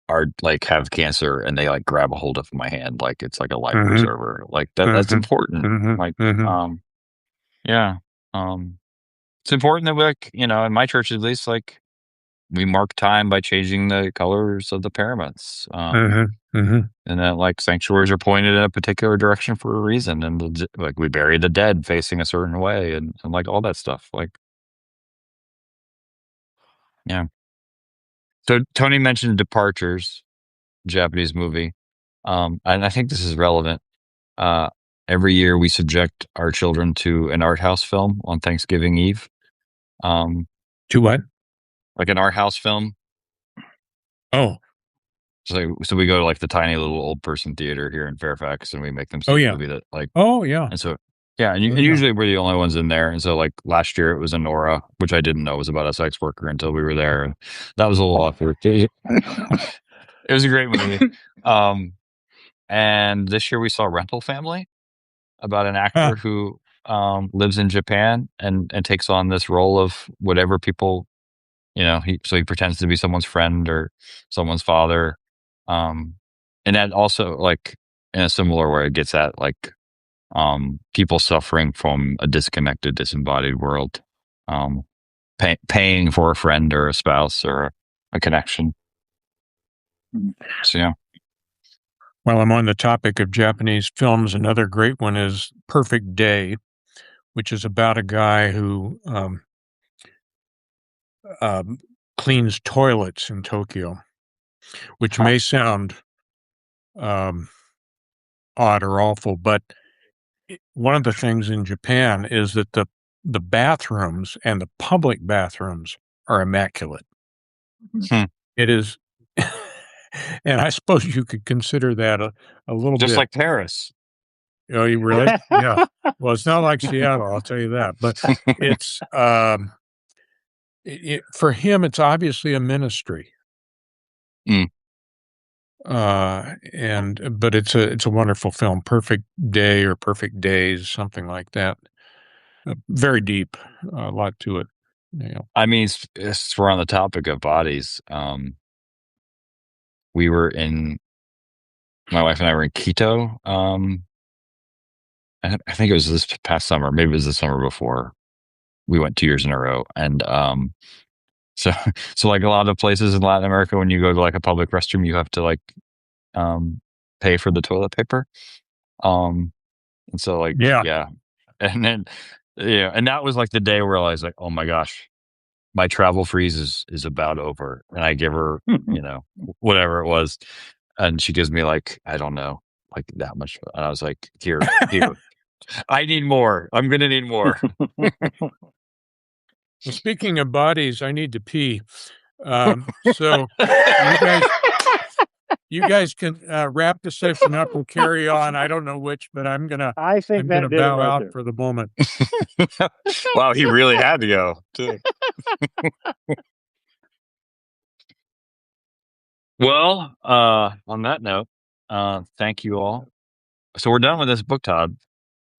are like have cancer and they like grab a hold of my hand like it's like a life Mhm. preserver. Like that's important. Mhm. Like Mhm. yeah. It's important that we like, in my church at least, like we mark time by changing the colors of the pyramids. Mhm. And that like sanctuaries are pointed in a particular direction for a reason. And like we bury the dead facing a certain way and like all that stuff. Like, yeah. So Tony mentioned Departures, Japanese movie. And I think this is relevant. Uh, every year we subject our children to an art house film on Thanksgiving Eve. To what? Like an art house film. Oh. So we go to like the tiny little old person theater here in Fairfax, and we make them see Oh, a yeah. movie that like. Oh, yeah. And so yeah, and Oh, yeah. usually we're the only ones in there. And so like last year it was Nora, which I didn't know was about a sex worker until we were there. And that was a little awkward. It was a great movie. And this year we saw Rental Family, about an actor who lives in Japan and takes on this role of whatever people, he pretends to be someone's friend or someone's father. And that also like in a similar way it gets at like people suffering from a disconnected, disembodied world, paying for a friend or a spouse or a connection. So yeah. While I'm on the topic of Japanese films, another great one is Perfect Day, which is about a guy who cleans toilets in Tokyo, which may sound um, odd or awful, but one of the things in Japan is that the bathrooms and the public bathrooms are immaculate. Hmm. It is, and I suppose you could consider that a little Just bit. like Paris. Oh, you really? Yeah. Well, it's not like Seattle, I'll tell you that. But it's for him, it's obviously a ministry. Mm. But it's a wonderful film. Perfect Day or Perfect Days, something like that. Very deep, a lot to it. I mean, we're on the topic of bodies. We were my wife and I were in Quito. I think it was this past summer. Maybe it was the summer before. We went 2 years in a row. And so like a lot of places in Latin America, when you go to like a public restroom, you have to like pay for the toilet paper. And so like, Yeah. yeah. And then, yeah. And that was like the day where I was like, oh my gosh, my travel freeze is about over. And I give her, whatever it was. And she gives me like, I don't know, like that much. And I was like, here. I need more. I'm going to need more. Well, speaking of bodies, I need to pee. So you guys can wrap the session up and carry on. I don't know which, but I'm gonna bow out for the moment. Wow, he really had to go too. Well, on that note, thank you all. So we're done with this book, Todd.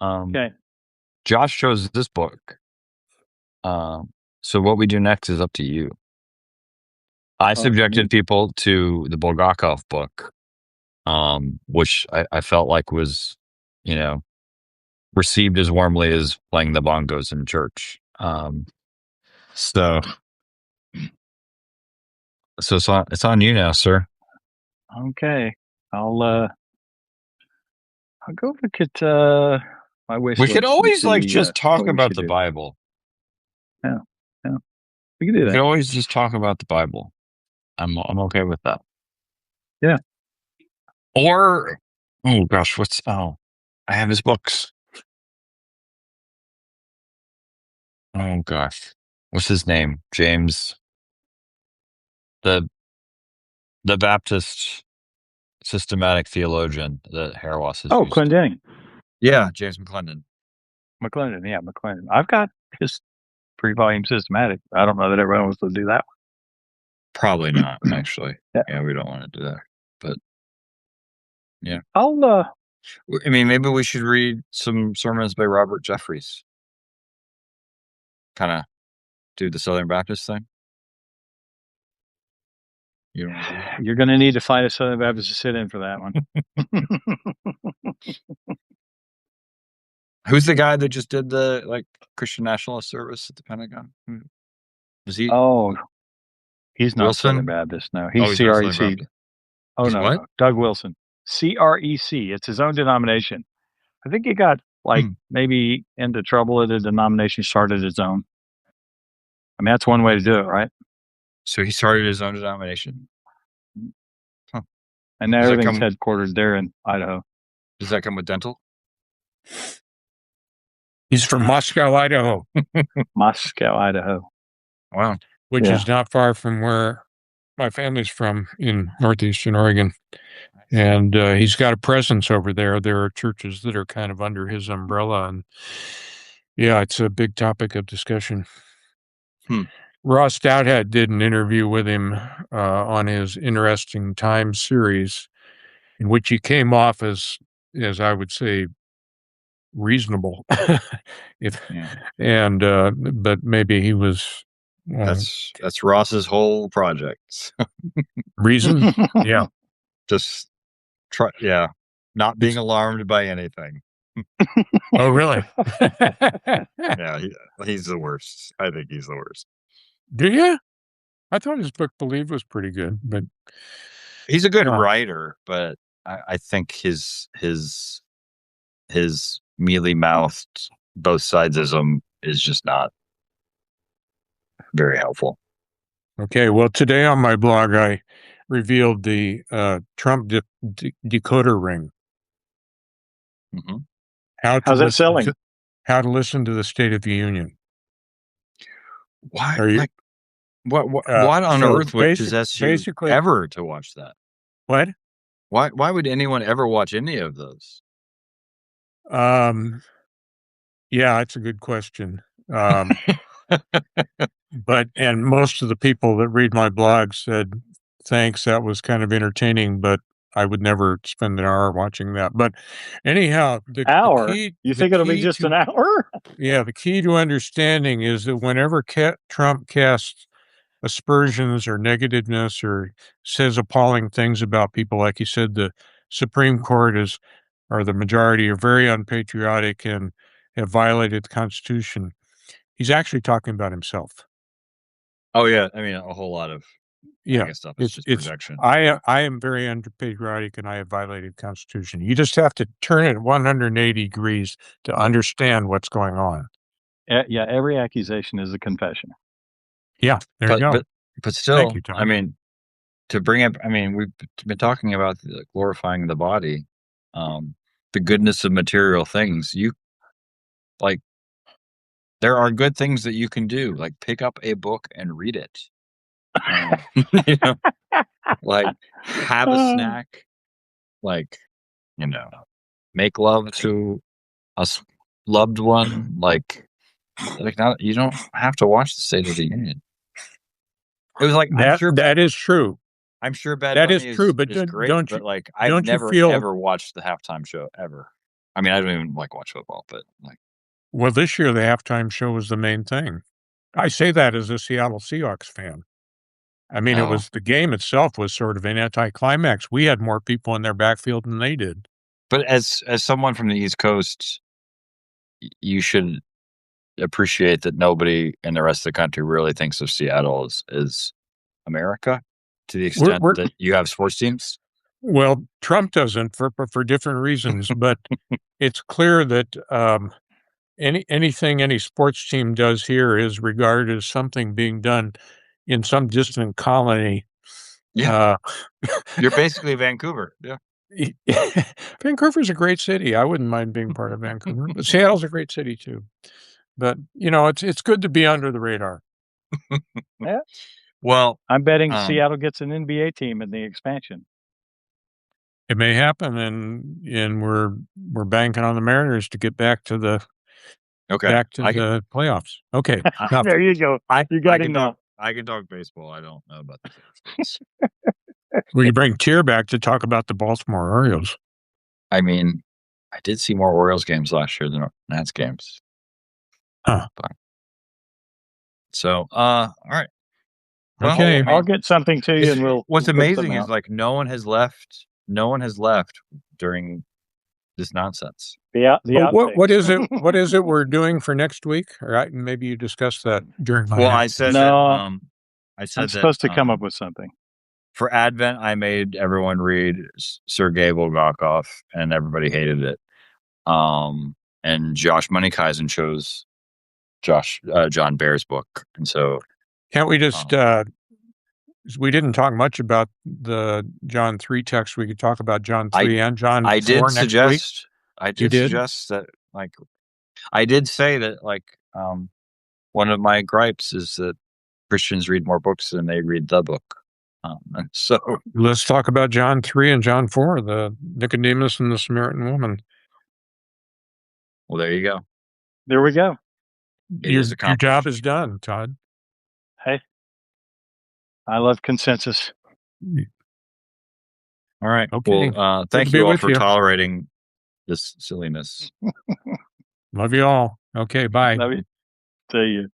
Okay. Josh chose this book. So what we do next is up to you. I subjected people to the Bulgakov book, which I felt like was, received as warmly as playing the bongos in church. So it's on you now, sir. Okay. I'll go look at my wish We list could and always like see, just talk what we about should the do. Bible. Yeah. We can do We that. could always just talk about the Bible. I'm okay with that. Yeah. Or oh gosh, I have his books. Oh gosh. What's his name? James, the Baptist systematic theologian that Harwas has used. Clendenning. Yeah, James McClendon. McClendon. Yeah, McClendon. I've got his 3-volume systematic. I don't know that everyone wants to do that one. Probably not, actually. Yeah. Yeah, we don't want to do that. But yeah, I'll I mean, maybe we should read some sermons by Robert Jeffries. Kind of do the Southern Baptist thing. You know, You're going to need to find a Southern Baptist to sit in for that one. who's the guy that just did the Christian nationalist service at the Pentagon? Was he? Oh, he's not Wilson? Southern Baptist. No, he's he's not Southern CREC. Baptist. Oh, He's no, what? no, Doug Wilson. CREC. It's his own denomination. I think he got maybe into trouble at a denomination, started his own. I mean, that's one way to do it, right? So he started his own denomination. Huh. And now everything's headquartered there in Idaho. Does that come with dental? He's from Moscow, Idaho. Moscow, Idaho. Wow. Which is not far from where my family's from in northeastern Oregon. And he's got a presence over there. There are churches that are kind of under his umbrella. And yeah, it's a big topic of discussion. Ross Stouthead did an interview with him on his Interesting Times series, in which he came off as I would say, reasonable. But maybe he was. That's Ross's whole project. Reason? Yeah. Just try. Yeah. Not being alarmed by anything. Oh, really? Yeah, he's the worst. I think he's the worst. Do you? I thought his book Believe was pretty good, but he's a good writer. But I think his mealy-mouthed both sidesism is just not very helpful. Okay, well, today on my blog, I revealed the Trump decoder ring. Mm-hmm. How's that selling? How to listen to the State of the Union. Why? What on earth would possess you ever to watch that? What? Why would anyone ever watch any of those? Yeah, it's a good question. And most of the people that read my blog said, thanks, that was kind of entertaining, but I would never spend an hour watching that. But anyhow, you think it'll be just an hour? Yeah, the key to understanding is that whenever Trump casts aspersions or negativeness or says appalling things about people, like he said, the Supreme Court or the majority are very unpatriotic and have violated the Constitution, he's actually talking about himself. Oh, yeah. I mean, a whole lot of stuff is just projection. I am very unpatriotic and I have violated the Constitution. You just have to turn it 180 degrees to understand what's going on. Yeah, every accusation is a confession. Yeah, there you go. But still, thank you, Todd. I mean, to bring up, we've been talking about glorifying the body, the goodness of material things. There are good things that you can do, like pick up a book and read it. Have a snack, make love to a loved one. You don't have to watch the State of the Union. It was that is true. I'm sure Bad That Bunny is true, but is great, don't you? But I've never ever watched the halftime show ever. I mean, I don't even watch football, but Well, this year the halftime show was the main thing. I say that as a Seattle Seahawks fan. I mean, it was the game itself was sort of an anticlimax. We had more people in their backfield than they did. But as someone from the East Coast, you should appreciate that nobody in the rest of the country really thinks of Seattle as America, to the extent that you have sports teams. Well, Trump doesn't for different reasons, but it's clear that anything any sports team does here is regarded as something being done in some distant colony. Yeah, you're basically Vancouver. Yeah. Vancouver's a great city. I wouldn't mind being part of Vancouver, but Seattle's a great city too. But it's good to be under the radar. Yeah. Well, I'm betting Seattle gets an NBA team in the expansion. It may happen, and we're banking on the Mariners to get back to the the playoffs. Okay, there you go. You got him now. I can talk baseball. I don't know about the Well, you bring Tier back to talk about the Baltimore Orioles. I mean, I did see more Orioles games last year than Nats games. Huh. So, all right. Well, Okay. I'll get something to you, and we'll. What's we'll put amazing something is out. like no one has left. No one has left during this nonsense. What is it? What is it we're doing for next week? Or maybe you discussed that during my. Well, I said that. I said I'm supposed to come up with something. For Advent, I made everyone read Sergei Bulgakov, and everybody hated it. And Josh Moneykeisen chose John Baer's book, and so can't we just? We didn't talk much about the John 3 text. We could talk about John 3 and John 4 I did next suggest. Week. I did suggest that, like, I did say that, like, one of my gripes is that Christians read more books than they read the book. And so let's talk about John 3 and John 4, the Nicodemus and the Samaritan woman. Well, there you go. There we go. Your job is done, Todd. Hey, I love consensus. All right. Okay. Well, thank you all for tolerating this silliness. Love you all. Okay. Bye. Love you. See you.